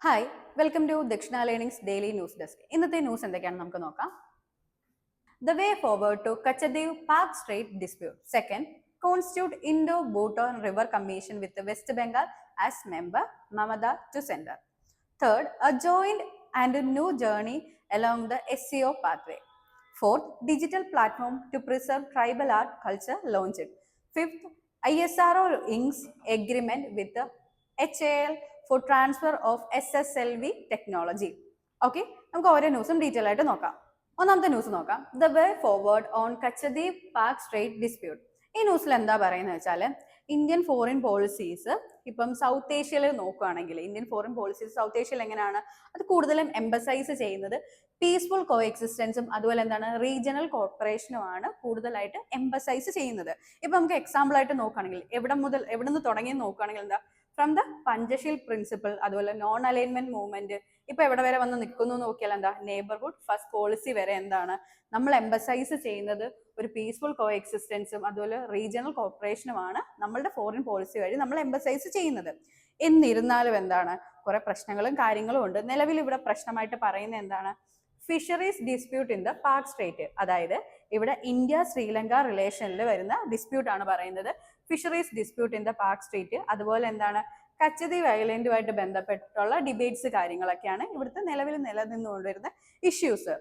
Hi, welcome to ദക്ഷിണ learnings daily news desk. ഇന്നത്തെ news എന്തൊക്കെയാണെന്ന് നമുക്ക് നോക്കാം. The way forward to Kachadev Park Strait dispute. Second, constitute Indo-Bhutan River Commission with West Bengal as member, Mamata to center. Third, a joint and a new journey along the SCO pathway. Fourth, digital platform to preserve tribal art culture launched. Fifth, ISRO inks agreement with the HAL for transfer of SSLV technology. Okay, നമുക്ക് ഓരോ ന്യൂസും detail ആയിട്ട് നോക്കാം. ഒന്നാമത്തെ news നോക്കാം. The way forward on Katchatheevu Palk strait dispute. ഈ ന്യൂസിൽ എന്താ പറയുന്നത് വെച്ചാൽ ഇന്ത്യൻ ഫോറിൻ പോളിസീസ് ഇപ്പം സൗത്ത് ഏഷ്യയിൽ നോക്കുകയാണെങ്കിൽ ഇന്ത്യൻ ഫോറിൻ പോളിസീസ് സൗത്ത് ഏഷ്യയിൽ എങ്ങനെയാണ് അത് കൂടുതലും എംബസൈസ് ചെയ്യുന്നത് പീസ്ഫുൾ കോ എക്സിസ്റ്റൻസും അതുപോലെ എന്താണ് റീജിയണൽ കോർപ്പറേഷനുമാണ് കൂടുതലായിട്ട് എംബസൈസ് ചെയ്യുന്നത്. ഇപ്പൊ നമുക്ക് എക്സാമ്പിൾ ആയിട്ട് നോക്കുകയാണെങ്കിൽ എവിടെ നിന്ന് തുടങ്ങി നോക്കുകയാണെങ്കിൽ എന്താ ഫ്രം ദ പഞ്ചശീൽ പ്രിൻസിപ്പിൾ അതുപോലെ നോൺ അലൈൻമെന്റ് മൂവ്മെന്റ് ഇപ്പൊ എവിടെ വരെ വന്ന് നിൽക്കുന്നു നോക്കിയാൽ എന്താ നെയ്ബർഹുഡ് ഫസ്റ്റ് പോളിസി വരെ എന്താണ് നമ്മൾ എംബസൈസ് ചെയ്യുന്നത് ഒരു പീസ്ഫുൾ കോ എക്സിസ്റ്റൻസും അതുപോലെ റീജിയണൽ കോർപ്പറേഷനുമാണ് നമ്മളുടെ ഫോറിൻ പോളിസി വഴി നമ്മൾ എംബസൈസ് ചെയ്യുന്നത്. എന്നിരുന്നാലും എന്താണ് കുറെ പ്രശ്നങ്ങളും കാര്യങ്ങളും ഉണ്ട്. നിലവിൽ ഇവിടെ പ്രശ്നമായിട്ട് പറയുന്നത് എന്താണ് fisheries dispute in the Pak straight. അതായത് ഇവിടെ ഇന്ത്യ ശ്രീലങ്ക റിലേഷനിൽ വരുന്ന ഡിസ്പ്യൂട്ട് ആണ് പറയുന്നത് fisheries dispute in the Pak straight. അതുപോലെ എന്താണ് കച്ചദ്വീപ് ഐലൻഡുമായിട്ട് ബന്ധപ്പെട്ടിട്ടുള്ള ഡിബേറ്റ്സ് കാര്യങ്ങളൊക്കെയാണ് ഇവിടുത്തെ നിലവിൽ നിലനിന്നുകൊണ്ടിരുന്ന ഇഷ്യൂസ്.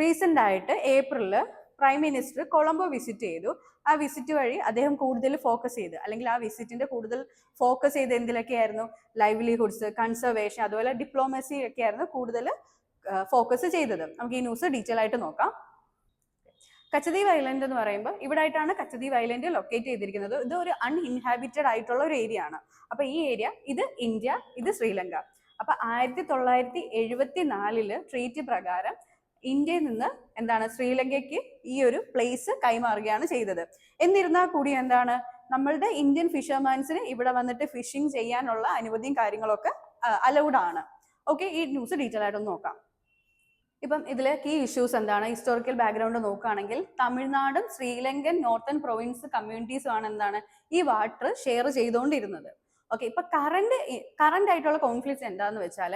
റീസെന്റ് ആയിട്ട് ഏപ്രിലില് പ്രൈം മിനിസ്റ്റർ കൊളംബോ വിസിറ്റ് ചെയ്തു. ആ വിസിറ്റ് വഴി അദ്ദേഹം കൂടുതൽ ഫോക്കസ് ചെയ്ത് അല്ലെങ്കിൽ ആ വിസിറ്റിന്റെ കൂടുതൽ ഫോക്കസ് ചെയ്ത് എന്തിലൊക്കെയായിരുന്നു ലൈവ്ലിഹുഡ്സ് കൺസർവേഷൻ അതുപോലെ ഡിപ്ലോമസി ഒക്കെ ആയിരുന്നു കൂടുതൽ ഫോക്കസ് ചെയ്തത്. നമുക്ക് ഈ ന്യൂസ് ഡീറ്റെയിൽ ആയിട്ട് നോക്കാം. കച്ചദ്വീപ് ഐലൻഡ് എന്ന് പറയുമ്പോൾ ഇവിടെ ആയിട്ടാണ് കച്ചദ്വീപ് ഐലൻഡ് ലൊക്കേറ്റ് ചെയ്തിരിക്കുന്നത്. ഇത് ഒരു അൺഇൻഹാബിറ്റഡ് ആയിട്ടുള്ള ഒരു ഏരിയ ആണ്. അപ്പൊ ഈ ഏരിയ ഇത് ഇന്ത്യ ഇത് ശ്രീലങ്ക. അപ്പൊ 1974 ട്രീറ്റി പ്രകാരം ഇന്ത്യയിൽ നിന്ന് എന്താണ് ശ്രീലങ്കയ്ക്ക് ഈ ഒരു പ്ലേസ് കൈമാറുകയാണ് ചെയ്തത്. എന്നിരുന്നാൽ കൂടി എന്താണ് നമ്മളുടെ ഇന്ത്യൻ ഫിഷർമാൻസിന് ഇവിടെ വന്നിട്ട് ഫിഷിംഗ് ചെയ്യാനുള്ള അനുമതിയും കാര്യങ്ങളൊക്കെ അലൗഡ് ആണ്. ഓക്കെ, ഈ ന്യൂസ് ഡീറ്റെയിൽ ആയിട്ടൊന്ന് നോക്കാം. ഇപ്പം ഇതിലെ കീ ഇഷ്യൂസ് എന്താണ് ഹിസ്റ്റോറിക്കൽ ബാക്ക്ഗ്രൗണ്ട് നോക്കുകയാണെങ്കിൽ തമിഴ്നാടും ശ്രീലങ്കൻ നോർത്തേൺ പ്രൊവിൻസ് കമ്മ്യൂണിറ്റീസും ആണ് എന്താണ് ഈ വാട്ടർ ഷെയർ ചെയ്തുകൊണ്ടിരുന്നത്. ഓക്കെ, ഇപ്പൊ കറന്റ് ആയിട്ടുള്ള കോൺഫ്ലിക്ട്സ് എന്താന്ന് വെച്ചാൽ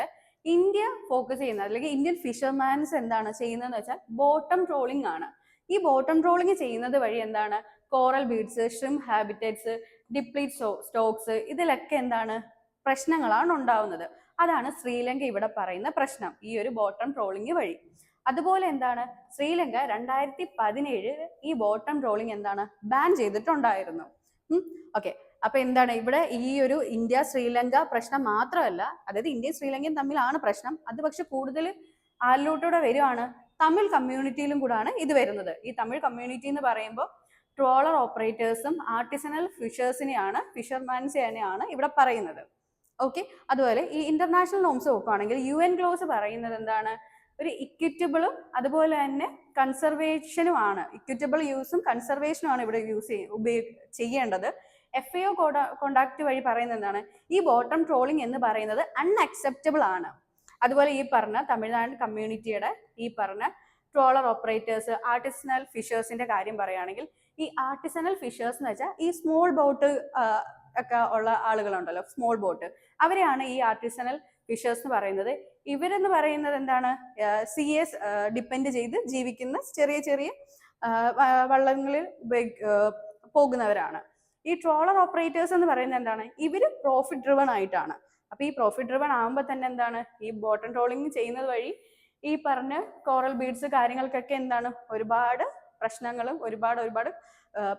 ഇന്ത്യ ഫോക്കസ് ചെയ്യുന്നത് അല്ലെങ്കിൽ ഇന്ത്യൻ ഫിഷർമാൻസ് എന്താണ് ചെയ്യുന്നതെന്ന് വെച്ചാൽ ബോട്ടം ട്രോളിംഗ് ആണ്. ഈ ബോട്ടം ട്രോളിംഗ് ചെയ്യുന്നത് വഴി എന്താണ് coral beds shrimp habitats deplete stocks ഇതിലൊക്കെ എന്താണ് പ്രശ്നങ്ങളാണ് ഉണ്ടാവുന്നത്. അതാണ് ശ്രീലങ്ക ഇവിടെ പറയുന്ന പ്രശ്നം ഈ ഒരു ബോട്ടം ട്രോളിംഗ് വഴി. അതുപോലെ എന്താണ് ശ്രീലങ്ക 2017 ഈ ബോട്ടം ട്രോളിംഗ് എന്താണ് ബാൻ ചെയ്തിട്ടുണ്ടായിരുന്നു. ഓക്കെ, അപ്പൊ എന്താണ് ഇവിടെ ഈ ഒരു ഇന്ത്യ ശ്രീലങ്ക പ്രശ്നം മാത്രമല്ല, അതായത് ഇന്ത്യയും ശ്രീലങ്കയും തമ്മിലാണ് പ്രശ്നം. അത് പക്ഷെ കൂടുതൽ ആരിലോട്ടൂടെ വരുവാണ് തമിഴ് കമ്മ്യൂണിറ്റിയിലും കൂടാണ് ഇത് വരുന്നത്. ഈ തമിഴ് കമ്മ്യൂണിറ്റി എന്ന് പറയുമ്പോൾ ട്രോളർ ഓപ്പറേറ്റേഴ്സും ആർട്ടിസണൽ ഫിഷർമാൻസിനെയാണ് ഇവിടെ പറയുന്നത്. ഓക്കെ, അതുപോലെ ഈ ഇന്റർനാഷണൽ നോംസ് നോക്കുകയാണെങ്കിൽ UN ക്ലോസ് പറയുന്നത് എന്താണ് ഒരു ഇക്വിറ്റബിളും അതുപോലെ തന്നെ കൺസർവേഷനുമാണ്. ഇക്വിറ്റബിൾ യൂസും കൺസർവേഷനുമാണ് ഇവിടെ ചെയ്യേണ്ടത്. FAO കോണ്ടാക്ട് വഴി പറയുന്നത് എന്താണ് ഈ ബോട്ടം ട്രോളിംഗ് എന്ന് പറയുന്നത് അൺഅക്സെപ്റ്റബിൾ ആണ്. അതുപോലെ ഈ പറഞ്ഞ തമിഴ്നാട് കമ്മ്യൂണിറ്റിയുടെ ഈ പറഞ്ഞ ട്രോളർ ഓപ്പറേറ്റേഴ്സ് ആർട്ടിസണൽ ഫിഷേഴ്സിന്റെ കാര്യം പറയുകയാണെങ്കിൽ ഈ ആർട്ടിസണൽ ഫിഷേഴ്സ് എന്ന് വെച്ചാൽ ഈ സ്മോൾ ബോട്ട് ഒക്കെ ഉള്ള ആളുകളുണ്ടല്ലോ സ്മോൾ ബോട്ട് അവരെയാണ് ഈ ആർട്ടിസണൽ ഫിഷേഴ്സ് എന്ന് പറയുന്നത്. ഇവരെന്ന് പറയുന്നത് എന്താണ് CS ഡിപ്പെൻഡ് ചെയ്ത് ജീവിക്കുന്ന ചെറിയ ചെറിയ വള്ളങ്ങളിൽ പോകുന്നവരാണ്. ഈ ട്രോളർ ഓപ്പറേറ്റേഴ്സ് എന്ന് പറയുന്നത് എന്താണ് ഇവര് പ്രോഫിറ്റ് ഡ്രിവൺ ആയിട്ടാണ്. അപ്പൊ ഈ പ്രോഫിറ്റ് ഡ്രിവൺ ആകുമ്പോൾ തന്നെ എന്താണ് ഈ ബോട്ടം ട്രോളിംഗ് ചെയ്യുന്നത് വഴി ഈ പറഞ്ഞ കോറൽ ബീഡ്സ് കാര്യങ്ങൾക്കൊക്കെ എന്താണ് ഒരുപാട് പ്രശ്നങ്ങളും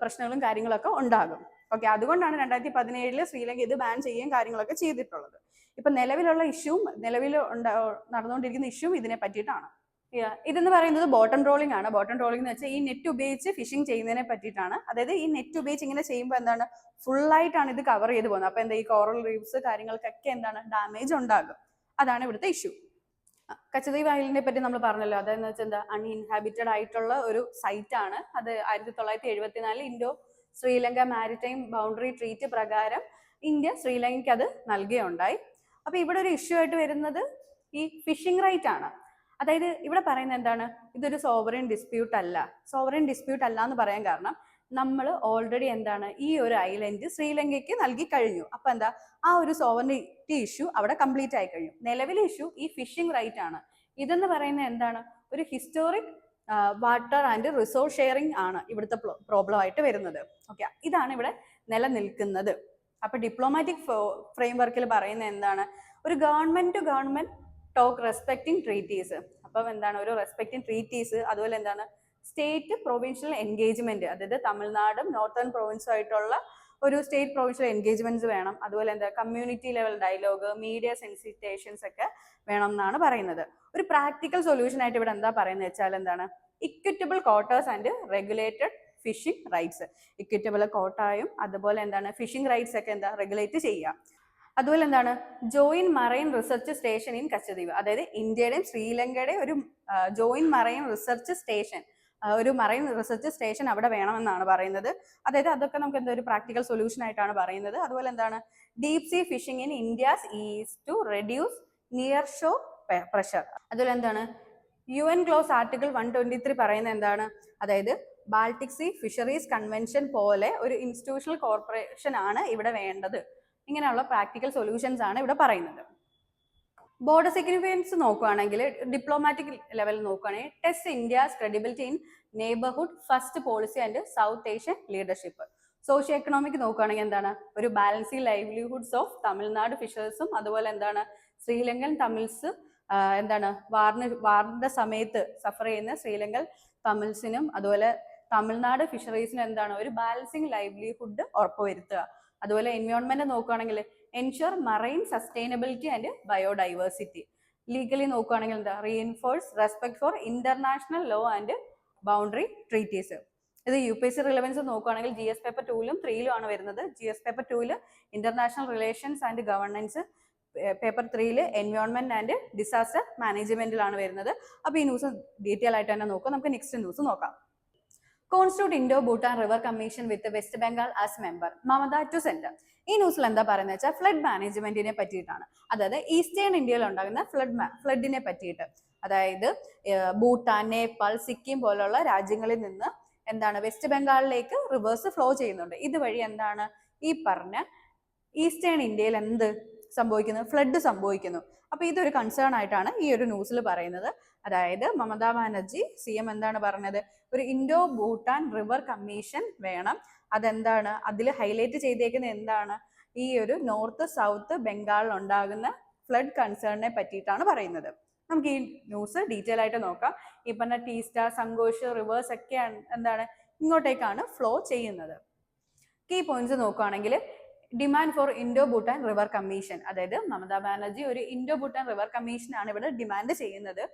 പ്രശ്നങ്ങളും കാര്യങ്ങളൊക്കെ ഉണ്ടാകും. ഓക്കെ, അതുകൊണ്ടാണ് 2017 ശ്രീലങ്ക ഇത് ബാൻ ചെയ്യുകയും കാര്യങ്ങളൊക്കെ ചെയ്തിട്ടുള്ളത്. ഇപ്പൊ നിലവിൽ നടന്നുകൊണ്ടിരിക്കുന്ന ഇഷ്യൂ ഇതിനെ പറ്റിയിട്ടാണ്. ഇതെന്ന് പറയുന്നത് ബോട്ടം ട്രോളിംഗ് ആണ്. ബോട്ടം ട്രോളിംഗ് എന്ന് വെച്ചാൽ ഈ നെറ്റ് ഉപയോഗിച്ച് ഫിഷിംഗ് ചെയ്യുന്നതിനെ പറ്റിയിട്ടാണ്. അതായത് ഈ നെറ്റ് ഉപയോഗിച്ച് ഇങ്ങനെ ചെയ്യുമ്പോൾ എന്താണ് ഫുള്ളായിട്ടാണ് ഇത് കവർ ചെയ്ത് പോകുന്നത്. അപ്പൊ എന്താ ഈ കോറൽ റീഫ്സ് കാര്യങ്ങൾക്കൊക്കെ എന്താണ് ഡാമേജ് ഉണ്ടാകും. അതാണ് ഇവിടുത്തെ ഇഷ്യൂ. കച്ചദ്വീപ് ഐലൻഡിനെ പറ്റി നമ്മൾ പറഞ്ഞല്ലോ. അതെന്ന് വെച്ചാൽ എന്താ അൺഇൻഹാബിറ്റഡ് ആയിട്ടുള്ള ഒരു സൈറ്റ് ആണ്. അത് 1974 Indo Sri Lanka maritime boundary treat പ്രകാരം ഇന്ത്യ ശ്രീലങ്കയ്ക്ക് അത് നൽകുകയുണ്ടായി. അപ്പൊ ഇവിടെ ഒരു ഇഷ്യൂ ആയിട്ട് വരുന്നത് ഈ ഫിഷിംഗ് റൈറ്റ് ആണ്. അതായത് ഇവിടെ പറയുന്നത് എന്താണ് ഇതൊരു സോവറിൻ ഡിസ്പ്യൂട്ട് അല്ല. സോവറിൻ ഡിസ്പ്യൂട്ട് അല്ല എന്ന് പറയാൻ കാരണം നമ്മൾ ഓൾറെഡി എന്താണ് ഈ ഒരു ഐലൻഡ് ശ്രീലങ്കയ്ക്ക് നൽകി കഴിഞ്ഞു. അപ്പൊ എന്താ ആ ഒരു സോവറിറ്റി ഇഷ്യൂ അവിടെ കംപ്ലീറ്റ് ആയി കഴിഞ്ഞു. നിലവിലെ ഇഷ്യൂ ഈ ഫിഷിംഗ് റൈറ്റ് ആണ്. ഇതെന്ന് പറയുന്നത് എന്താണ്, ഒരു historic water and resource sharing ആണ് ഇവിടുത്തെ പ്രോബ്ലം ആയിട്ട് വരുന്നത്. ഓക്കെ, ഇതാണ് ഇവിടെ നിലനിൽക്കുന്നത്. അപ്പൊ ഡിപ്ലോമാറ്റിക് ഫ്രെയിംവർക്കിൽ പറയുന്നത് എന്താണ്, ഒരു government to government talk respecting treaties. അപ്പം എന്താണ് ഒരു റെസ്പെക്ടിങ് ട്രീറ്റീസ്, അതുപോലെ എന്താണ് സ്റ്റേറ്റ് പ്രൊവിൻഷ്യൽ എൻഗേജ്മെന്റ്, അതായത് തമിഴ്നാടും നോർത്തേൺ പ്രൊവിൻസും ആയിട്ടുള്ള ഒരു സ്റ്റേറ്റ് പ്രൊവിൻഷ്യൽ എൻഗേജ്മെന്റ്സ് വേണം. അതുപോലെ എന്താ കമ്മ്യൂണിറ്റി ലെവൽ ഡയലോഗ്, മീഡിയ സെൻസിറ്റേഷൻസ് ഒക്കെ വേണം എന്നാണ് പറയുന്നത്. ഒരു പ്രാക്ടിക്കൽ സൊല്യൂഷൻ ആയിട്ട് ഇവിടെ എന്താ പറയുന്നത് വെച്ചാൽ എന്താണ്, equitable quarters and regulated fishing rights. Equitable ക്വാട്ടയും അതുപോലെ എന്താണ് ഫിഷിംഗ് റൈറ്റ്സ് ഒക്കെ എന്താ റെഗുലേറ്റ് ചെയ്യാം. അതുപോലെ എന്താണ് joint marine research station in Katchatheevu, അതായത് ഇന്ത്യയുടെയും ശ്രീലങ്കയുടെയും ഒരു ജോയിന്റ് മറൈൻ റിസർച്ച് സ്റ്റേഷൻ, ഒരു മറൈൻ റിസർച്ച് സ്റ്റേഷൻ അവിടെ വേണമെന്നാണ് പറയുന്നത്. അതായത് അതൊക്കെ നമുക്ക് എന്താ ഒരു പ്രാക്ടിക്കൽ സൊല്യൂഷൻ ആയിട്ടാണ് പറയുന്നത്. അതുപോലെ എന്താണ് deep sea fishing in India's is to reduce near shore pressure. അതുപോലെ എന്താണ് UN ക്ലോസ് ആർട്ടിക്കിൾ 123 പറയുന്നത് എന്താണ്, അതായത് ബാൾട്ടിക് സീ ഫിഷറീസ് കൺവെൻഷൻ പോലെ ഒരു ഇൻസ്റ്റിറ്റ്യൂഷണൽ കോർപ്പറേഷൻ ആണ് ഇവിടെ വേണ്ടത്. ഇങ്ങനെയുള്ള പ്രാക്ടിക്കൽ സൊല്യൂഷൻസ് ആണ് ഇവിടെ പറയുന്നത്. ബോർഡർ സിഗ്നിഫിക്കൻസ് നോക്കുകയാണെങ്കിൽ ഡിപ്ലോമാറ്റിക് ലെവൽ നോക്കുകയാണെങ്കിൽ test India's credibility in neighbourhood first policy and south Asian leadership. Socio economic നോക്കുകയാണെങ്കിൽ എന്താണ് ഒരു ബാലൻസിങ് ലൈവ്ലിഹുഡ്സ് ഓഫ് തമിഴ്നാട് ഫിഷേഴ്സും അതുപോലെ എന്താണ് ശ്രീലങ്കൻ തമിഴ്സ് എന്താണ് വാറിന്റെ സമയത്ത് സഫർ ചെയ്യുന്ന ശ്രീലങ്കൻ തമിഴ്സിനും അതുപോലെ തമിഴ്നാട് ഫിഷറീസിനും എന്താണ് ഒരു ബാലൻസിങ് ലൈവ്ലിഹുഡ് ഉറപ്പുവരുത്തുക. അതുപോലെ എൻവയോൺമെന്റ് നോക്കുകയാണെങ്കിൽ ensure marine sustainability and biodiversity. Legally നോക്കുകയാണെങ്കിൽ എന്താ reinforce respect for international law and boundary treaties. ഇത് UPSC റിലവൻസ് നോക്കുകയാണെങ്കിൽ GS പേപ്പർ 2-ലും 3-ലും ആണ് വരുന്നത്. GS പേപ്പർ 2-ല് international relations and governance, paper 3-ല് എൻവയോൺമെന്റ് ആൻഡ് ഡിസാസ്റ്റർ മാനേജ്മെന്റിലാണ് വരുന്നത്. അപ്പൊ ഈ ന്യൂസ് ഡീറ്റെയിൽ ആയിട്ട് തന്നെ നോക്കാം. നമുക്ക് നെക്സ്റ്റ് ന്യൂസ് നോക്കാം. Constitute Indo Bhutan river commission with West Bengal as member, Mamata to centre. ഈ ന്യൂസിൽ എന്താ പറയുന്നത് വെച്ചാൽ ഫ്ലഡ് മാനേജ്മെന്റിനെ പറ്റിയിട്ടാണ്. അതായത് ഈസ്റ്റേൺ ഇന്ത്യയിൽ ഉണ്ടാകുന്ന ഫ്ലഡിനെ പറ്റിയിട്ട്, അതായത് ഭൂട്ടാൻ, നേപ്പാൾ, സിക്കിം പോലുള്ള രാജ്യങ്ങളിൽ നിന്ന് എന്താണ് വെസ്റ്റ് ബംഗാളിലേക്ക് റിവേഴ്സ് ഫ്ലോ ചെയ്യുന്നുണ്ട്. ഇതുവഴി എന്താണ് ഈ പറഞ്ഞ ഈസ്റ്റേൺ ഇന്ത്യയിൽ എന്ത് സംഭവിക്കുന്നത്, ഫ്ലഡ് സംഭവിക്കുന്നു. അപ്പൊ ഇതൊരു കൺസേൺ ആയിട്ടാണ് ഈ ഒരു ന്യൂസിൽ പറയുന്നത്. അതായത് മമതാ ബാനർജി CM എന്താണ് പറഞ്ഞത്, ഒരു ഇൻഡോ ഭൂട്ടാൻ റിവർ കമ്മീഷൻ വേണം. അതെന്താണ് അതിൽ ഹൈലൈറ്റ് ചെയ്തേക്കുന്നത് എന്താണ്, ഈ ഒരു നോർത്ത് സൗത്ത് ബംഗാളിൽ ഉണ്ടാകുന്ന ഫ്ലഡ് കൺസേണിനെ പറ്റിയിട്ടാണ് പറയുന്നത്. നമുക്ക് ഈ ന്യൂസ് ഡീറ്റെയിൽ ആയിട്ട് നോക്കാം. ഈ പറഞ്ഞ ടീസ്റ്റ, സങ്കോഷ് റിവേഴ്സ് ഒക്കെ എന്താണ് ഇങ്ങോട്ടേക്കാണ് ഫ്ലോ ചെയ്യുന്നത്. കീ പോയിന്റ്സ് നോക്കുകയാണെങ്കിൽ demand for Indo Bhutan river commission, അതായത് മമതാ ബാനർജി ഒരു ഇൻഡോ ഭൂട്ടാൻ റിവർ കമ്മീഷൻ ആണ് ഇവിടെ ഡിമാൻഡ് ചെയ്യുന്നത്.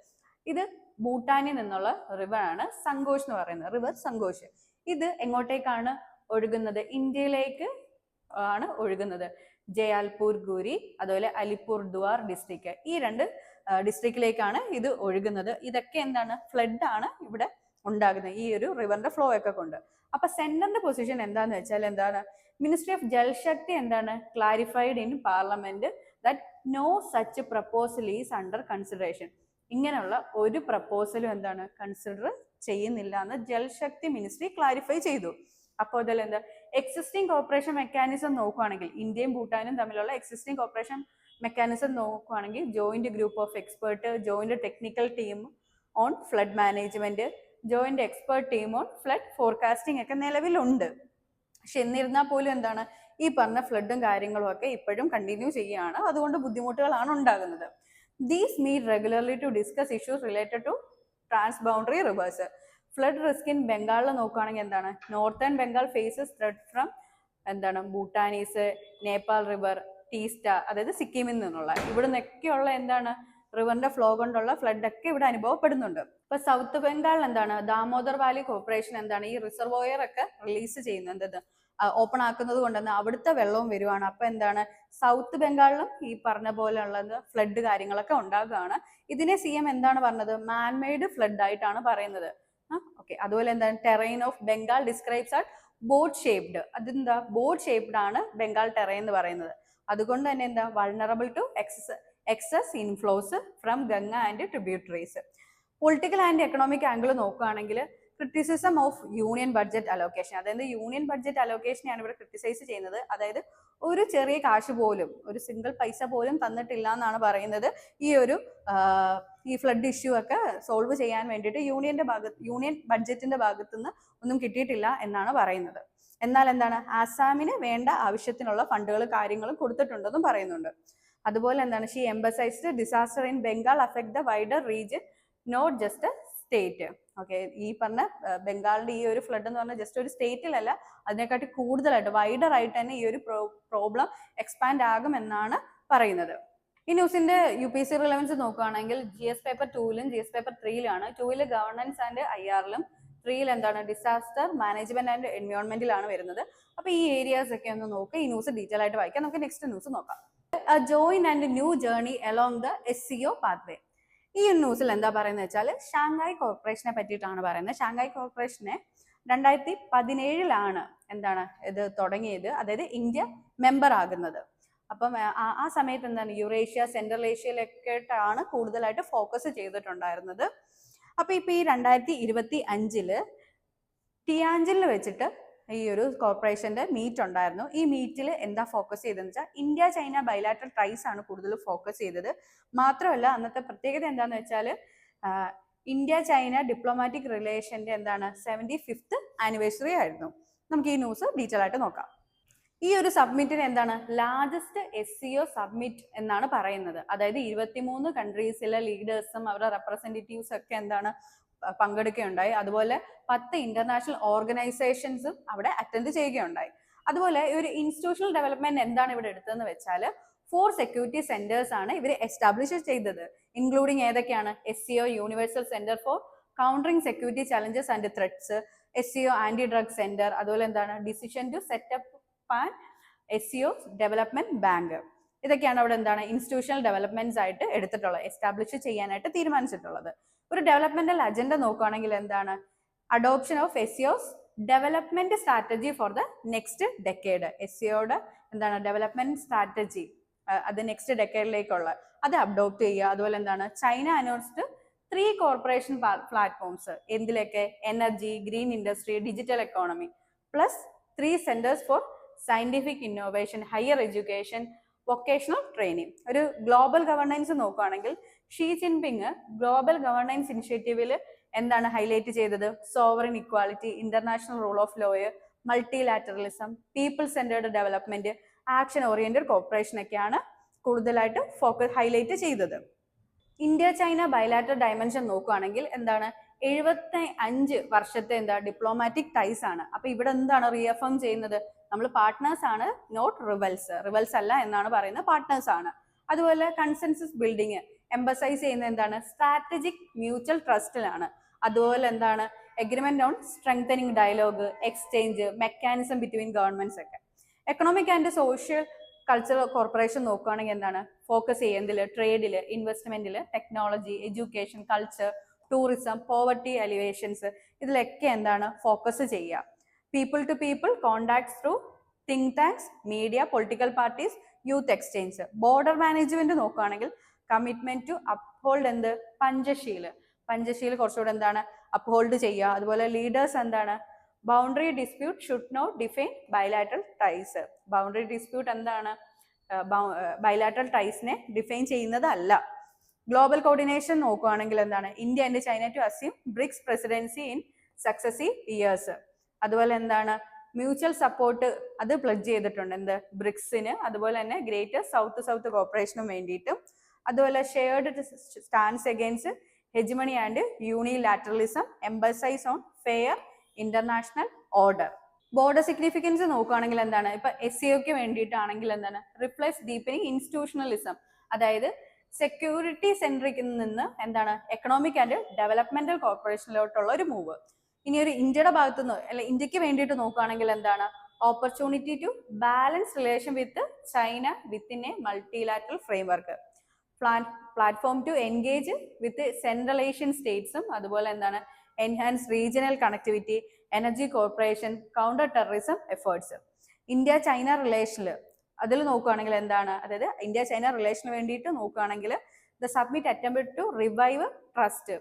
ഇത് ഭൂട്ടാനിൽ നിന്നുള്ള റിവർ ആണ് സങ്കോഷ് എന്ന് പറയുന്നത്, റിവർ സങ്കോഷ്. ഇത് എങ്ങോട്ടേക്കാണ് ഒഴുകുന്നത്, ഇന്ത്യയിലേക്ക് ആണ് ഒഴുകുന്നത്. ജയാൽപൂർ ഗുരി അതുപോലെ അലിപ്പൂർ ദ്വാർ ഡിസ്ട്രിക്ട്, ഈ രണ്ട് ഡിസ്ട്രിക്റ്റിലേക്കാണ് ഇത് ഒഴുകുന്നത്. ഇതൊക്കെ എന്താണ് ഫ്ലഡ് ആണ് ഇവിടെ ഉണ്ടാകുന്നത് ഈ ഒരു റിവറിന്റെ ഫ്ലോ ഒക്കെ കൊണ്ട്. അപ്പൊ സെന്ററിന്റെ പൊസിഷൻ എന്താന്ന് വെച്ചാൽ എന്താണ്, മിനിസ്ട്രി ഓഫ് ജൽശക്തി എന്താണ് clarified in parliament that no such proposal is under consideration. ഇങ്ങനെയുള്ള ഒരു പ്രപ്പോസലും എന്താണ് കൺസിഡർ ചെയ്യുന്നില്ല എന്ന് ജൽശക്തി മിനിസ്ട്രി ക്ലാരിഫൈ ചെയ്തു. അപ്പോൾ അതിൽ എന്താ എക്സിസ്റ്റിംഗ് കോപ്പറേഷൻ മെക്കാനിസം നോക്കുകയാണെങ്കിൽ ഇന്ത്യയും ഭൂട്ടാനും തമ്മിലുള്ള എക്സിസ്റ്റിംഗ് കോപ്പറേഷൻ മെക്കാനിസം നോക്കുകയാണെങ്കിൽ joint group of expert, joint technical team on flood management, joint expert team on flood forecasting ഒക്കെ നിലവിലുണ്ട്. പക്ഷെ എന്നിരുന്നാൽ പോലും എന്താണ് ഈ പറഞ്ഞ ഫ്ലഡും കാര്യങ്ങളും ഒക്കെ ഇപ്പോഴും കണ്ടിന്യൂ ചെയ്യുകയാണ്. അതുകൊണ്ട് ബുദ്ധിമുട്ടുകളാണ് ഉണ്ടാകുന്നത്. These meet regularly to discuss issues related to transboundary rivers. Flood risk in ബംഗാളിൽ നോക്കുകയാണെങ്കിൽ എന്താണ് northern Bengal faces threat from എന്താണ് ഭൂട്ടാനീസ്, നേപ്പാൾ റിവർ, ടീസ്റ്റ, അതായത് സിക്കിമിൽ നിന്നുള്ള ഇവിടെ നിന്നൊക്കെയുള്ള എന്താണ് റിവറിന്റെ ഫ്ലോ കൊണ്ടുള്ള ഫ്ലഡ് ഒക്കെ ഇവിടെ അനുഭവപ്പെടുന്നുണ്ട്. ഇപ്പൊ സൗത്ത് ബംഗാളിൽ എന്താണ് ദാമോദർ വാലി കോർപ്പറേഷൻ എന്താണ് ഈ റിസർവോയർ ഒക്കെ റിലീസ് ചെയ്യുന്നത്, എന്തത് ഓപ്പൺ ആക്കുന്നത് കൊണ്ടെന്ന് അവിടുത്തെ വെള്ളവും വരുവാണ്. അപ്പൊ എന്താണ് സൗത്ത് ബംഗാളിലും ഈ പറഞ്ഞ പോലെയുള്ളത് ഫ്ലഡ് കാര്യങ്ങളൊക്കെ ഉണ്ടാകുകയാണ്. ഇതിനെ CM എന്താണ് പറഞ്ഞത്, മാൻമെയ്ഡ് ഫ്ലഡ് ആയിട്ടാണ് പറയുന്നത്. ഓക്കെ, അതുപോലെ എന്താണ് terrain of Bengal describes are boat shaped. അതെന്താ ബോട്ട് ഷേപ്ഡ് ആണ് ബംഗാൾ ടെറൈൻ എന്ന് പറയുന്നത്. അതുകൊണ്ട് തന്നെ എന്താ vulnerable to excess inflows from Ganga and tributaries. Political and economic angle നോക്കുകയാണെങ്കിൽ criticism of union budget allocation. അതായത് യൂണിയൻ ബഡ്ജറ്റ് അലോക്കേഷനെയാണ് ഇവിടെ ക്രിട്ടിസൈസ് ചെയ്യുന്നത്. അതായത് ഒരു ചെറിയ കാശ് പോലും, ഒരു സിംഗിൾ പൈസ പോലും തന്നിട്ടില്ല എന്നാണ് പറയുന്നത്. ഈ ഫ്ലഡ് ഇഷ്യൂ ഒക്കെ സോൾവ് ചെയ്യാൻ വേണ്ടിയിട്ട് യൂണിയൻ ബഡ്ജറ്റിന്റെ ഭാഗത്തുനിന്ന് ഒന്നും കിട്ടിയിട്ടില്ല എന്നാണ് പറയുന്നത്. എന്നാൽ എന്താണ്, ആസാമിന് വേണ്ട ആവശ്യത്തിനുള്ള ഫണ്ടുകൾ കാര്യങ്ങളും കൊടുത്തിട്ടുണ്ടെന്നും പറയുന്നുണ്ട്. അതുപോലെ എന്താണ്, she emphasised disaster in Bengal affect the wider region, not just state. Okay, ഈ പറഞ്ഞ ബംഗാളിന്റെ ഈ ഒരു ഫ്ലഡ് എന്ന് പറഞ്ഞാൽ ജസ്റ്റ് ഒരു സ്റ്റേറ്റിലല്ല, അതിനെക്കാട്ടി കൂടുതലായിട്ട് വൈഡർ ആയിട്ട് തന്നെ ഈ ഒരു പ്രോബ്ലം എക്സ്പാൻഡ് ആകുമെന്നാണ് പറയുന്നത്. ഈ ന്യൂസിന്റെ UPSC റിലവൻസ് നോക്കുകയാണെങ്കിൽ GS പേപ്പർ 2ലും GS പേപ്പർ 3ലാണ്. 2ല് ഗവർണൻസ് ആൻഡ് IRലും 3ൽ എന്താണ് ഡിസാസ്റ്റർ മാനേജ്മെന്റ് ആൻഡ് എൻവയോൺമെന്റിലാണ് വരുന്നത്. അപ്പൊ ഈ ഏരിയാസ് ഒക്കെ ഒന്ന് നോക്കുക. ഈ ന്യൂസ് ഡീറ്റെയിൽ ആയിട്ട് വായിക്കാം. നമുക്ക് നെക്സ്റ്റ് ന്യൂസ് നോക്കാം. A join and new journey along the SCO pathway. ഈ ന്യൂസിൽ എന്താ പറയുന്നത് വെച്ചാൽ ഷാങ്ഹായ് കോർപ്പറേഷനെ പറ്റിയിട്ടാണ് പറയുന്നത്. ഷാങ്ഹായ് കോർപ്പറേഷനെ 2017 എന്താണ് ഇത് തുടങ്ങിയത്, അതായത് ഇന്ത്യ മെമ്പർ ആകുന്നത്. അപ്പം ആ സമയത്ത് എന്താണ് യൂറേഷ്യ, സെൻട്രൽ ഏഷ്യയിലൊക്കെ ആയിട്ടാണ് കൂടുതലായിട്ട് ഫോക്കസ് ചെയ്തിട്ടുണ്ടായിരുന്നത്. അപ്പൊ ഇപ്പൊ ഈ 2025 ടിയാഞ്ചിനിൽ വെച്ചിട്ട് ഈ ഒരു കോർപ്പറേഷന്റെ മീറ്റ് ഉണ്ടായിരുന്നു. ഈ മീറ്റിൽ എന്താ ഫോക്കസ് ചെയ്തതെന്ന് വെച്ചാൽ ഇന്ത്യ ചൈന ബൈലാറ്ററൽ ട്രൈസ് ആണ് കൂടുതൽ ഫോക്കസ് ചെയ്തത്. മാത്രമല്ല അന്നത്തെ പ്രത്യേകത എന്താന്ന് വെച്ചാൽ ഇന്ത്യ ചൈന ഡിപ്ലോമാറ്റിക് റിലേഷന്റെ 75th ആനിവേഴ്സറി ആയിരുന്നു. നമുക്ക് ഈ ന്യൂസ് ഡീറ്റെയിൽ ആയിട്ട് നോക്കാം. ഈ ഒരു സബ്മിറ്റിന് ലാർജസ്റ്റ് SCO സബ്മിറ്റ് എന്നാണ് പറയുന്നത്. അതായത് 23 കൺട്രീസിലെ ലീഡേഴ്സും അവരുടെ റെപ്രസെന്റേറ്റീവ്സ് ഒക്കെ പങ്കെടുക്കുകയുണ്ടായി. അതുപോലെ 10 ഇന്റർനാഷണൽ ഓർഗനൈസേഷൻസും അവിടെ അറ്റൻഡ് ചെയ്യുകയുണ്ടായി. അതുപോലെ ഒരു ഇൻസ്റ്റിറ്റ്യൂഷണൽ ഡെവലപ്മെന്റ് എന്താണ് ഇവിടെ എടുത്തതെന്ന് വെച്ചാൽ 4 സെക്യൂരിറ്റി സെന്റേഴ്സ് ആണ് ഇവർ എസ്റ്റാബ്ലിഷ് ചെയ്തത്. ഇൻക്ലൂഡിങ് ഏതൊക്കെയാണ്? SCO universal centre for countering security challenges and threats, SCO anti drug centre, അതുപോലെ decision to set up and SCO development bank. ഇതൊക്കെയാണ് അവിടെ ഇൻസ്റ്റിറ്റ്യൂഷണൽ ഡെവലപ്മെന്റ്സ് ആയിട്ട് എടുത്തിട്ടുള്ളത്, എസ്റ്റാബ്ലിഷ് ചെയ്യാനായിട്ട് തീരുമാനിച്ചിട്ടുള്ളത്. ഒരു ഡെവലപ്മെന്റൽ അജണ്ട നോക്കുകയാണെങ്കിൽ adoption of SCO's development strategy for the next decade. SCOയുടെ ഡെവലപ്മെന്റ് സ്ട്രാറ്റജി അത് നെക്സ്റ്റ് ഡെക്കേഡിലേക്കുള്ള അത് അഡോപ്റ്റ് ചെയ്യുക. അതുപോലെ ചൈന അനൗൺസ്ഡ് 3 കോർപ്പറേഷൻ പ്ലാറ്റ്ഫോംസ്. എന്തിലൊക്കെ? Energy, green industry, digital economy, plus 3 centres for scientific innovation, higher education, vocational training. ഒരു global governance നോക്കുകയാണെങ്കിൽ Xi Jinping global governance ഇനിഷ്യേറ്റീവിൽ ഹൈലൈറ്റ് ചെയ്തത്? Sovereign equality, international rule of law, multilateralism, people centred development, action oriented corporation ഒക്കെയാണ് കൂടുതലായിട്ട് highlight ചെയ്തത്. India China bilateral dimension നോക്കുകയാണെങ്കിൽ 75 വർഷത്തെ diplomatic ties ആണ്. അപ്പൊ ഇവിടെ റീഅഫേം ചെയ്യുന്നത്? നമ്മൾ പാർട്ട്നേഴ്സ് ആണ്, നോട്ട് റിവൽസ് അല്ല എന്നാണ് പറയുന്നത്, പാർട്ട്നേഴ്സ് ആണ്. അതുപോലെ കൺസെൻസസ് ബിൽഡിംഗ് എംബസൈസ് ചെയ്യുന്ന സ്ട്രാറ്റജിക് മ്യൂച്വൽ ട്രസ്റ്റിലാണ്. അതുപോലെ agreement on strengthening dialogue, exchange, mechanism between governments ഒക്കെ. Economic and social cultural corporation നോക്കുകയാണെങ്കിൽ ഫോക്കസ് ചെയ്യുന്നതിൽ ട്രേഡിൽ, ഇൻവെസ്റ്റ്മെന്റിൽ, technology, education, culture, tourism, poverty alleviations, ഇതിലൊക്കെ ഫോക്കസ് ചെയ്യുക. People to people contacts through think tanks, media, political parties, youth exchange. Border management നോക്കുകയാണെങ്കിൽ commitment to uphold Panchsheel കുറച്ചുകൂടെ uphold ചെയ്യുക. അതുപോലെ leaders boundary dispute should not define bilateral ties. Boundary dispute bilateral ടൈസിനെ define ചെയ്യുന്നതല്ല. Global coordination നോക്കുകയാണെങ്കിൽ India and China to assume BRICS presidency in successive years. അതുപോലെ mutual support അത് pledge ചെയ്തിട്ടുണ്ട് ബ്രിക്സിന്. അതുപോലെ തന്നെ ഗ്രേറ്റർ സൗത്ത് കോർപ്പറേഷനും വേണ്ടിയിട്ടും. അതുപോലെ shared stance against hegemony and unilateralism, emphasise on fair international order. Border significance നോക്കുകയാണെങ്കിൽ ഇപ്പൊ SCOക്ക് വേണ്ടിയിട്ടാണെങ്കിൽ റിപ്ലേസ് ഡീപ്പനിങ് ഇൻസ്റ്റിറ്റ്യൂഷണലിസം, അതായത് സെക്യൂരിറ്റി സെൻട്രിക്കിൽ നിന്ന് എക്കണോമിക് ആൻഡ് ഡെവലപ്മെന്റൽ കോർപ്പറേഷനിലോട്ടുള്ള ഒരു മൂവ്. ഇനി ഒരു ഇന്ത്യയുടെ ഭാഗത്തുനിന്ന് ഇന്ത്യക്ക് വേണ്ടിയിട്ട് നോക്കുകയാണെങ്കിൽ opportunity to balance relation with China within a multilateral framework, platform to engage with central Asian സ്റ്റേറ്റ്സും. അതുപോലെ enhance regional connectivity, energy corporation, counter terrorism efforts. India China റിലേഷനിൽ അതിൽ നോക്കുകയാണെങ്കിൽ അതായത് ഇന്ത്യ ചൈന റിലേഷന് വേണ്ടിയിട്ട് നോക്കുകയാണെങ്കിൽ the summit attempt to revive trust.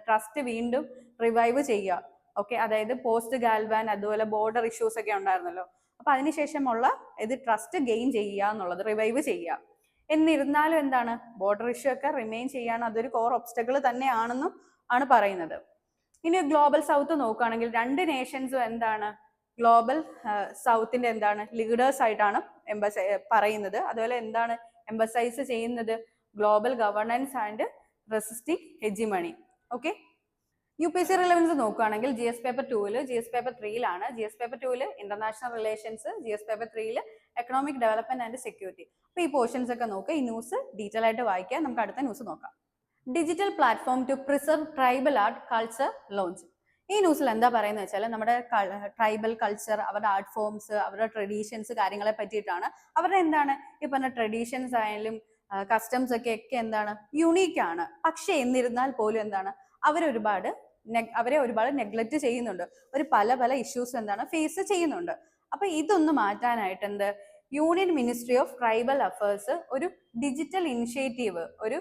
Trust വീണ്ടും റിവൈവ് ചെയ്യുക. ഓക്കെ, അതായത് പോസ്റ്റ് ഗാൽവാൻ അതുപോലെ ബോർഡർ ഇഷ്യൂസ് ഒക്കെ ഉണ്ടായിരുന്നല്ലോ. അപ്പൊ അതിനുശേഷമുള്ള ഇത് ട്രസ്റ്റ് ഗെയിൻ ചെയ്യുക എന്നുള്ളത്, റിവൈവ് ചെയ്യുക. എന്നിരുന്നാലും എന്താണ്, ബോർഡർ ഇഷ്യൂ ഒക്കെ റിമെയിൻ ചെയ്യാണ്, അതൊരു കോർ ഒബ്സ്റ്റക്കിൾ തന്നെയാണെന്നും ആണ് പറയുന്നത്. ഇനി ഗ്ലോബൽ സൗത്ത് നോക്കുകയാണെങ്കിൽ രണ്ട് നേഷൻസും എന്താണ്, ഗ്ലോബൽ സൗത്തിന്റെ എന്താണ് ലീഡേഴ്സ് ആയിട്ടാണ് പറയുന്നത്. അതുപോലെ എന്താണ് എംബസൈസ് ചെയ്യുന്നത്, global governance and resisting hegemony. Okay, UPSC relevance നോക്കുകയാണെങ്കിൽ GS paper 2 GS paper 3 GS paper 2 international relations, GS paper 3 economic development and security. അപ്പൊ ഈ പോർഷൻസ് ഒക്കെ നോക്കുക, ഈ ന്യൂസ് ഡീറ്റെയിൽ ആയിട്ട് വായിക്കുക. നമുക്ക് അടുത്ത ന്യൂസ് നോക്കാം. Digital platform to preserve tribal art culture launch. ഈ ന്യൂസിൽ എന്താ പറയുന്നത് വെച്ചാൽ നമ്മുടെ ട്രൈബൽ കൾച്ചർ, അവരുടെ ആർട്ട് ഫോംസ്, അവരുടെ ട്രഡീഷൻസ് കാര്യങ്ങളെ പറ്റിയിട്ടാണ്. അവരുടെ എന്താണ് ഈ പറഞ്ഞ ട്രഡീഷൻസ് ആയാലും കസ്റ്റംസ് ഒക്കെ എന്താണ് യുണീക്ക് ആണ്. പക്ഷെ എന്നിരുന്നാൽ പോലും എന്താണ് അവരെ ഒരുപാട് നെഗ്ലക്ട് ചെയ്യുന്നുണ്ട്. ഒരു പല ഇഷ്യൂസ് എന്താണ് ഫേസ് ചെയ്യുന്നുണ്ട്. അപ്പൊ ഇതൊന്ന് മാറ്റാനായിട്ട് എന്ത്, union ministry of tribal affairs ഒരു ഡിജിറ്റൽ ഇനിഷ്യേറ്റീവ്, ഒരു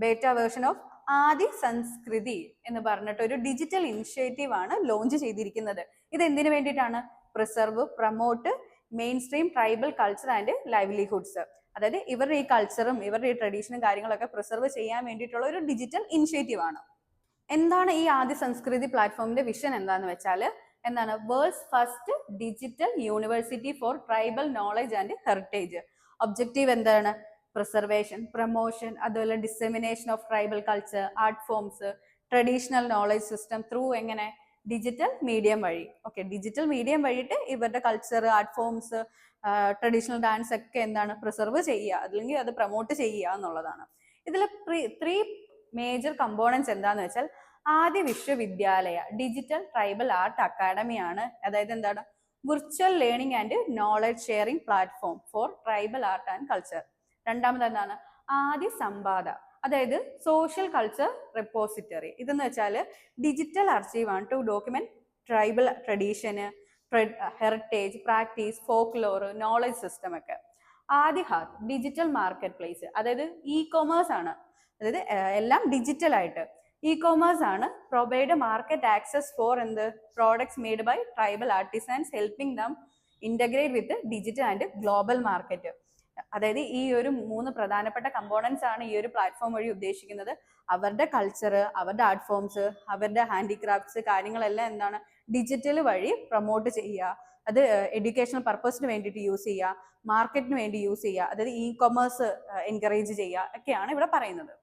ബേറ്റ വേർഷൻ ഓഫ് ആദി സംസ്കൃതി എന്ന് പറഞ്ഞിട്ട് ഒരു ഡിജിറ്റൽ ഇനിഷ്യേറ്റീവ് ആണ് ലോഞ്ച് ചെയ്തിരിക്കുന്നത്. ഇത് എന്തിനു വേണ്ടിയിട്ടാണ്, preserve, promote main stream tribal culture and livelihoods. അതായത് ഇവരുടെ ഈ കൾച്ചറും ഇവരുടെ ഈ ട്രഡീഷനും കാര്യങ്ങളൊക്കെ പ്രിസർവ് ചെയ്യാൻ വേണ്ടിയിട്ടുള്ള ഒരു ഡിജിറ്റൽ ഇനിഷ്യേറ്റീവ് ആണ്. എന്താണ് ഈ ആദി സംസ്കൃതി പ്ലാറ്റ്ഫോമിന്റെ വിഷൻ എന്താന്ന് വെച്ചാൽ എന്താണ്, world's first digital university for tribal knowledge and heritage. Objective എന്താണ്, പ്രിസർവേഷൻ, പ്രൊമോഷൻ, അതുപോലെ dissemination of tribal culture, art forms, traditional knowledge system through എങ്ങനെ, ഡിജിറ്റൽ മീഡിയം വഴി. ഓക്കെ, ഡിജിറ്റൽ മീഡിയം വഴിയിട്ട് ഇവരുടെ culture, art forms, traditional dance ഒക്കെ എന്താണ് preserve ചെയ്യുക, അല്ലെങ്കിൽ അത് പ്രൊമോട്ട് ചെയ്യുക എന്നുള്ളതാണ്. ഇതിൽ 3 മേജർ കമ്പോണൻസ് എന്താന്ന് വെച്ചാൽ, ആദ്യ വിശ്വവിദ്യാലയ ഡിജിറ്റൽ ട്രൈബൽ ആർട്ട് അക്കാഡമി ആണ്. അതായത് എന്താണ്, virtual learning and knowledge sharing platform for tribal art and culture. രണ്ടാമത് എന്താണ്, ആദി സമ്പാദ, അതായത് സോഷ്യൽ കൾച്ചർ റെപ്പോസിറ്ററി. ഇതെന്ന് വെച്ചാൽ ഡിജിറ്റൽ അർച്ചീവ് ആണ് ടു ഡോക്യുമെന്റ് ട്രൈബൽ ട്രഡീഷന്, heritage, practice, folklore, knowledge system ഒക്കെ. Aadi Haat digital marketplace, അതായത് ഇ-കൊമേഴ്സ് ആണ്. അതായത് എല്ലാം ഡിജിറ്റൽ ആയിട്ട് ഇ-കൊമേഴ്സ് ആണ്. പ്രൊവൈഡ് മാർക്കറ്റ് ആക്സസ് ഫോർ എന്ത്, products made by tribal artisans, helping them integrate with digital and global market. അതായത് ഈ ഒരു 3 പ്രധാനപ്പെട്ട കമ്പോണൻസ് ആണ് ഈ ഒരു പ്ലാറ്റ്ഫോം വഴി ഉദ്ദേശിക്കുന്നത്. അവരുടെ കൾച്ചർ, അവരുടെ ആർട്ട് ഫോംസ്, അവരുടെ ഹാൻഡിക്രാഫ്റ്റ്സ് കാര്യങ്ങളെല്ലാം എന്താണ് ഡിജിറ്റൽ വഴി പ്രൊമോട്ട് ചെയ്യുക. അത് എഡ്യൂക്കേഷണൽ പർപ്പസിന് വേണ്ടിയിട്ട് യൂസ് ചെയ്യുക, മാർക്കറ്റിന് വേണ്ടി യൂസ് ചെയ്യുക, അതായത് ഇ-കൊമേഴ്സ് എൻകറേജ് ചെയ്യുക ഒക്കെയാണ് ഇവിടെ പറയുന്നത്.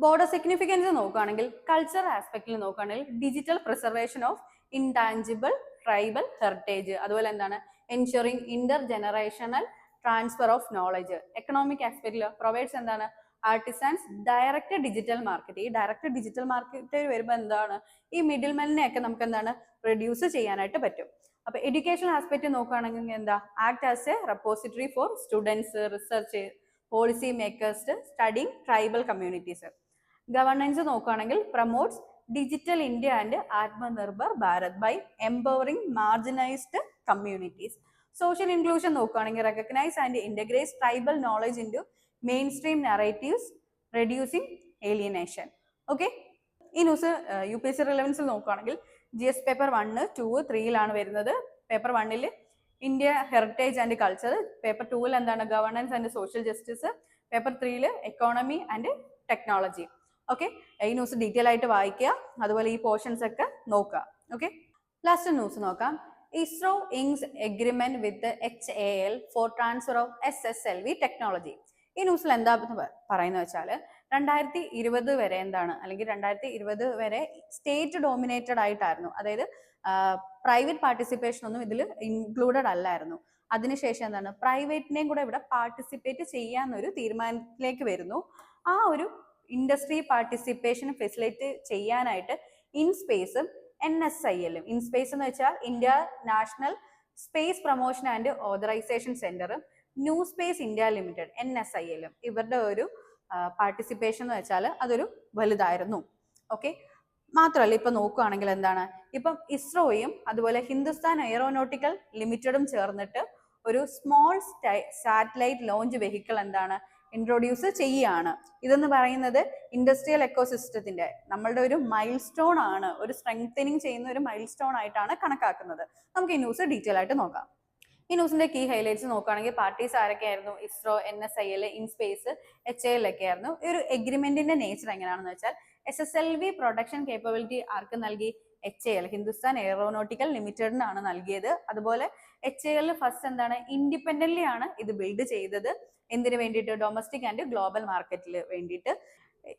ബോർഡർ സിഗ്നിഫിക്കൻസ് നോക്കുകയാണെങ്കിൽ, കൾച്ചർ ആസ്പെക്റ്റിൽ നോക്കുകയാണെങ്കിൽ digital preservation of intangible tribal heritage, അതുപോലെ എന്താണ് ensuring intergenerational transfer of knowledge. Economic ആസ്പെക്റ്റിൽ പ്രൊവൈഡ്സ് എന്താണ്, ആർട്ടിസൻസ് ഡയറക്റ്റ് ഡിജിറ്റൽ മാർക്കറ്റ്. ഈ ഡയറക്റ്റ് ഡിജിറ്റൽ മാർക്കറ്റ് വരുമ്പോൾ എന്താണ്, ഈ മിഡിൽ മെന്നിനെയൊക്കെ നമുക്ക് എന്താണ് റെഡ്യൂസ് ചെയ്യാനായിട്ട് പറ്റും. അപ്പൊ എഡ്യൂക്കേഷൻ ആസ്പെക്ട് നോക്കുകയാണെങ്കിൽ എന്താ, act as a repository for students, research, policy makers studying tribal communities. Governance നോക്കുകയാണെങ്കിൽ promotes digital India and Atmanirbhar Bharat by empowering marginalised communities. Social inclusion നോക്കുകയാണെങ്കിൽ recognise and integrate tribal knowledge into mainstream narratives, reducing alienation. Okay, ഈ news UPSC റിലവൻസിൽ നോക്കുകയാണെങ്കിൽ GS paper 1, 2, 3 വരുന്നത്. Paper 1 India heritage and culture, paper 2 എന്താണ് governance and social justice, paper 3 economy and technology. Okay, ഈ news detail ആയിട്ട് വായിക്കുക, അതുപോലെ ഈ പോർഷൻസ് ഒക്കെ നോക്കുക. ഓക്കെ, ലാസ്റ്റ് ന്യൂസ് നോക്കാം. ISRO inks agreement with HAL for transfer of SSLV technology. ഈ ന്യൂസിൽ എന്താ പറയുന്നത് വെച്ചാൽ 2020 വരെ എന്താണ്, അല്ലെങ്കിൽ 2020 വരെ സ്റ്റേറ്റ് ഡോമിനേറ്റഡ് ആയിട്ടായിരുന്നു. അതായത് പ്രൈവറ്റ് പാർട്ടിസിപ്പേഷൻ ഒന്നും ഇതിൽ ഇൻക്ലൂഡഡ് അല്ലായിരുന്നു. അതിനുശേഷം എന്താണ്, പ്രൈവറ്റിനെയും കൂടെ ഇവിടെ പാർട്ടിസിപ്പേറ്റ് ചെയ്യാന്നൊരു തീരുമാനത്തിലേക്ക് വരുന്നു. ആ ഒരു ഇൻഡസ്ട്രി പാർട്ടിസിപ്പേഷൻ ഫെസിലിറ്റേറ്റ് ചെയ്യാനായിട്ട് ഇൻസ്പേസും NSIL, ഇൻസ്പേസ് എന്ന് വെച്ചാൽ India National Space Promotion and Authorisation സെന്ററും New Space India Limited NSIL ഇവരുടെ ഒരു പാർട്ടിസിപ്പേഷൻ എന്ന് വെച്ചാൽ അതൊരു വലുതായിരുന്നു. ഓക്കെ, മാത്രമല്ല ഇപ്പൊ നോക്കുകയാണെങ്കിൽ എന്താണ്, ഇപ്പം ഇസ്രോയും അതുപോലെ ഹിന്ദുസ്ഥാൻ എയറോനോട്ടിക്കൽ ലിമിറ്റഡും ചേർന്നിട്ട് ഒരു സ്മോൾ സാറ്റലൈറ്റ് ലോഞ്ച് വെഹിക്കിൾ എന്താണ് ഇൻട്രൊഡ്യൂസ് ചെയ്യുകയാണ്. ഇതെന്ന് പറയുന്നത് ഇൻഡസ്ട്രിയൽ എക്കോസിസ്റ്റത്തിന്റെ നമ്മളുടെ ഒരു മൈൽ സ്റ്റോൺ ആണ്, ഒരു സ്ട്രെങ്തനിങ് ചെയ്യുന്ന ഒരു മൈൽ സ്റ്റോൺ ആയിട്ടാണ് കണക്കാക്കുന്നത്. നമുക്ക് ഈ ന്യൂസ് ഡീറ്റെയിൽ ആയിട്ട് നോക്കാം. ഈ ന്യൂസിന്റെ കീ ഹൈലൈറ്റ്സ് നോക്കുകയാണെങ്കിൽ പാർട്ടീസ് ആരൊക്കെയായിരുന്നു? ഇസ്രോ, NSIL, ഇൻസ്പേസ്, HAL ഒക്കെ ആയിരുന്നു. ഈ ഒരു എഗ്രിമെന്റിന്റെ നേച്ചർ എങ്ങനെയാണെന്ന് വെച്ചാൽ SSLV പ്രൊഡക്ഷൻ കേപ്പബിലിറ്റി ആർക്ക് നൽകി? HAL, ഹിന്ദുസ്ഥാൻ എയറോനോട്ടിക്കൽ ലിമിറ്റഡിനാണ് നൽകിയത്. അതുപോലെ HAL ഫസ്റ്റ് എന്താണ് ഇൻഡിപെൻഡന്റ്ലി ആണ് ഇത് ബിൽഡ് ചെയ്തത്. എന്തിനു വേണ്ടിയിട്ട്? ഡൊമസ്റ്റിക് ആൻഡ് ഗ്ലോബൽ മാർക്കറ്റിൽ വേണ്ടിയിട്ട്.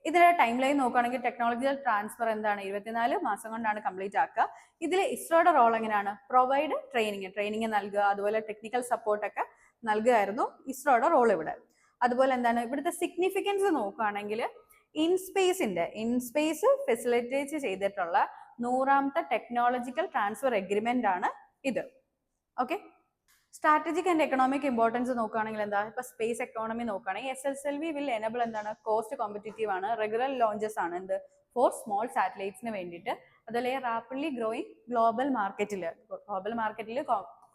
ഇതിന്റെ ടൈം ലൈൻ നോക്കുകയാണെങ്കിൽ ടെക്നോളജിക്കൽ ട്രാൻസ്ഫർ എന്താണ് 24 മാസം കൊണ്ടാണ് കംപ്ലീറ്റ് ആക്കുക. ഇതിൽ ഇസ്രോയുടെ റോൾ എങ്ങനെയാണ്? പ്രൊവൈഡ് ട്രെയിനിങ് നൽകുക, അതുപോലെ ടെക്നിക്കൽ സപ്പോർട്ട് ഒക്കെ നൽകുകയായിരുന്നു ഇസ്രോയുടെ റോൾ ഇവിടെ. അതുപോലെ എന്താണ് ഇവിടുത്തെ സിഗ്നിഫിക്കൻസ് നോക്കുകയാണെങ്കിൽ ഇൻസ്പേസ് ഫെസിലിറ്റേറ്റ് ചെയ്തിട്ടുള്ള 100ാമത്തെ ടെക്നോളജിക്കൽ ട്രാൻസ്ഫർ എഗ്രിമെന്റ് ആണ് ഇത്. Okay, strategic and economic importance നോക്കുകയാണെങ്കിൽ എന്താ? ഇപ്പൊ സ്പേസ് എക്കോണമി നോക്കുകയാണെങ്കിൽ SSLV വിൽ എനബിൾ എന്താണ്? കോസ്റ്റ് കോമ്പറ്റീറ്റീവ് ആണ്, റെഗുലർ ലോഞ്ചസ് ആണ് എന്ത്? ഫോർ സ്മോൾ സാറ്റലൈറ്റ്സിന് വേണ്ടിയിട്ട്. അതുപോലെ റാപ്പിഡ്ലി ഗ്രോയിങ് ഗ്ലോബൽ മാർക്കറ്റിൽ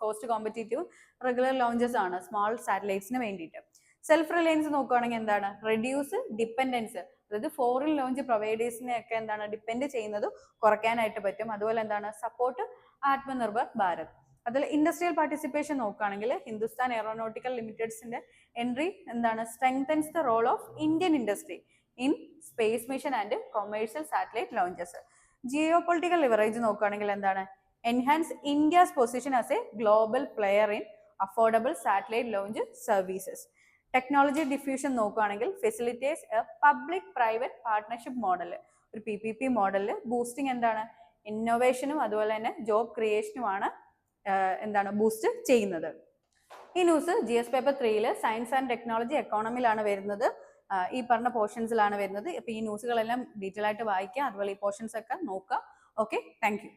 കോസ്റ്റ് കോമ്പറ്റീറ്റീവ് റെഗുലർ ലോഞ്ചസ് ആണ് സ്മോൾ സാറ്റലൈറ്റ്സിന് വേണ്ടിയിട്ട്. സെൽഫ് റിലയൻസ് നോക്കുകയാണെങ്കിൽ എന്താണ്? റെഡ്യൂസ് ഡിപ്പെൻഡൻസ്, അതായത് ഫോറിൻ ലോഞ്ച് പ്രൊവൈഡേഴ്സിനെ ഒക്കെ എന്താണ് ഡിപ്പെൻഡ് ചെയ്യുന്നത് കുറയ്ക്കാനായിട്ട് പറ്റും. അതുപോലെ എന്താണ്? സപ്പോർട്ട് ആത്മനിർഭർ ഭാരത്. അതിൽ ഇൻഡസ്ട്രിയൽ പാർട്ടിസിപ്പേഷൻ നോക്കുകയാണെങ്കിൽ ഹിന്ദുസ്ഥാൻ എയറോനോട്ടിക്കൽ ലിമിറ്റഡ്സിന്റെ എൻട്രി എന്താണ്? Strengthens the role of Indian industry in space mission and commercial satellite launches. Geopolitical leverage നോക്കുകയാണെങ്കിൽ എന്താണ്? Enhance India's position as a global player in affordable satellite launch services. Technology diffusion നോക്കുകയാണെങ്കിൽ facilitates a public private partnership model, ഒരു PPP മോഡലിൽ boosting എന്താണ്? ഇന്നോവേഷനും അതുപോലെ തന്നെ job ക്രിയേഷനുമാണ് എന്താണ് ബൂസ്റ്റ് ചെയ്യുന്നത്. ഈ news GS paper 3 science and technology എക്കോണമിയിലാണ് വരുന്നത്. ഈ പറഞ്ഞ പോർഷൻസിലാണ് വരുന്നത്. അപ്പൊ ഈ ന്യൂസുകളെല്ലാം ഡീറ്റെയിൽ ആയിട്ട് വായിക്കുക, അതുപോലെ ഈ പോർഷൻസ് ഒക്കെ നോക്കുക. Okay, thank you.